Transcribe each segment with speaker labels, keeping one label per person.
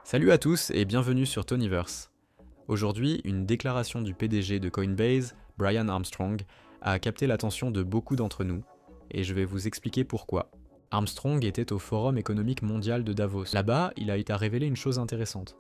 Speaker 1: Salut à tous et bienvenue sur Tonyverse. Aujourd'hui, une déclaration du PDG de Coinbase, Brian Armstrong, a capté l'attention de beaucoup d'entre nous, et je vais vous expliquer pourquoi. Armstrong était au Forum économique mondial de Davos. Là-bas, il a été à révéler une chose intéressante.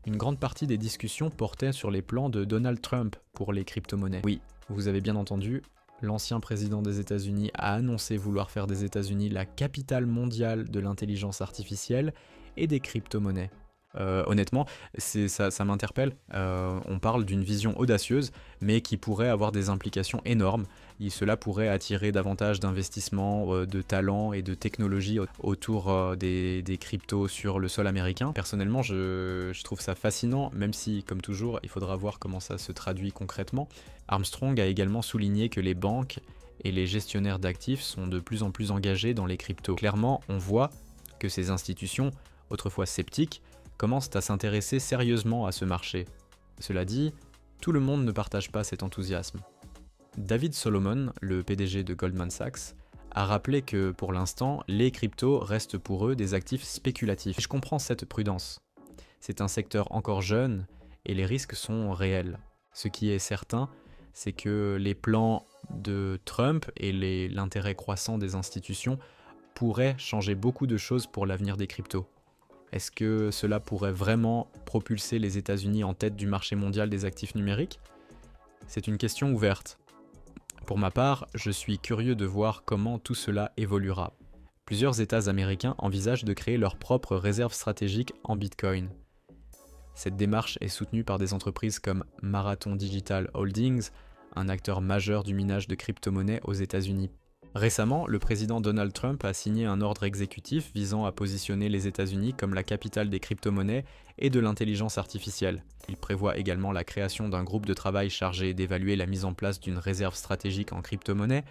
Speaker 1: Une grande partie des discussions portaient sur les plans de Donald Trump pour les crypto-monnaies. Oui, vous avez bien entendu, l'ancien président des États-Unis a annoncé vouloir faire des États-Unis la capitale mondiale de l'intelligence artificielle et des crypto-monnaies. Honnêtement, ça m'interpelle. On parle d'une vision audacieuse, mais qui pourrait avoir des implications énormes. Cela pourrait attirer davantage d'investissements, de talents et de technologies autour des cryptos sur le sol américain. Personnellement, je trouve ça fascinant, même si, comme toujours, il faudra voir comment ça se traduit concrètement. Armstrong a également souligné que les banques et les gestionnaires d'actifs sont de plus en plus engagés dans les cryptos. Clairement, on voit que ces institutions, autrefois sceptiques, commencent à s'intéresser sérieusement à ce marché. Cela dit, tout le monde ne partage pas cet enthousiasme. David Solomon, le PDG de Goldman Sachs, a rappelé que pour l'instant, les cryptos restent pour eux des actifs spéculatifs. Et je comprends cette prudence. C'est un secteur encore jeune et les risques sont réels. Ce qui est certain, c'est que les plans de Trump et l'intérêt croissant des institutions pourraient changer beaucoup de choses pour l'avenir des cryptos. Est-ce que cela pourrait vraiment propulser les États-Unis en tête du marché mondial des actifs numériques? C'est une question ouverte. Pour ma part, je suis curieux de voir comment tout cela évoluera. Plusieurs États américains envisagent de créer leur propre réserve stratégique en Bitcoin. Cette démarche est soutenue par des entreprises comme Marathon Digital Holdings, un acteur majeur du minage de crypto-monnaies aux États-Unis. Récemment, le président Donald Trump a signé un ordre exécutif visant à positionner les États-Unis comme la capitale des crypto-monnaies et de l'intelligence artificielle. Il prévoit également la création d'un groupe de travail chargé d'évaluer la mise en place d'une réserve stratégique en crypto-monnaies,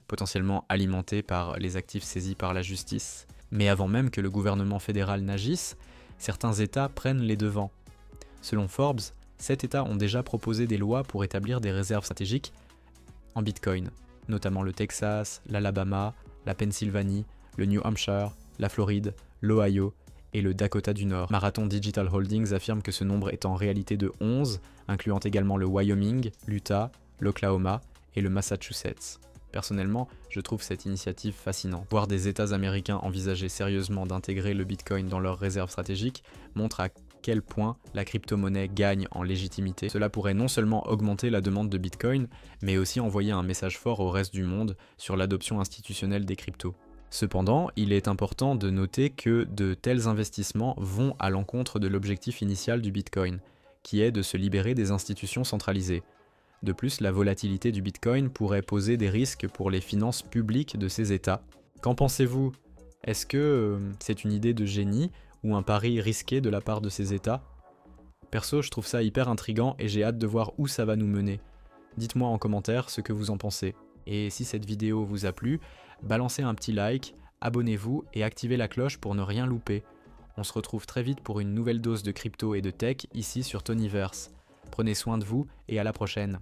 Speaker 1: potentiellement alimentée par les actifs saisis par la justice. Mais avant même que le gouvernement fédéral n'agisse, certains États prennent les devants. Selon Forbes, 7 États ont déjà proposé des lois pour établir des réserves stratégiques en Bitcoin, notamment le Texas, l'Alabama, la Pennsylvanie, le New Hampshire, la Floride, l'Ohio et le Dakota du Nord. Marathon Digital Holdings affirme que ce nombre est en réalité de 11, incluant également le Wyoming, l'Utah, l'Oklahoma et le Massachusetts. Personnellement, je trouve cette initiative fascinante. Voir des États américains envisager sérieusement d'intégrer le Bitcoin dans leurs réserves stratégiques montre à quel point la crypto-monnaie gagne en légitimité. Cela pourrait non seulement augmenter la demande de Bitcoin, mais aussi envoyer un message fort au reste du monde sur l'adoption institutionnelle des cryptos. Cependant, il est important de noter que de tels investissements vont à l'encontre de l'objectif initial du Bitcoin, qui est de se libérer des institutions centralisées. De plus, la volatilité du Bitcoin pourrait poser des risques pour les finances publiques de ces États. Qu'en pensez-vous? Est-ce que c'est une idée de génie ou un pari risqué de la part de ces États? Perso, je trouve ça hyper intriguant et j'ai hâte de voir où ça va nous mener. Dites-moi en commentaire ce que vous en pensez. Et si cette vidéo vous a plu, balancez un petit like, abonnez-vous et activez la cloche pour ne rien louper. On se retrouve très vite pour une nouvelle dose de crypto et de tech ici sur Tonyverse. Prenez soin de vous et à la prochaine.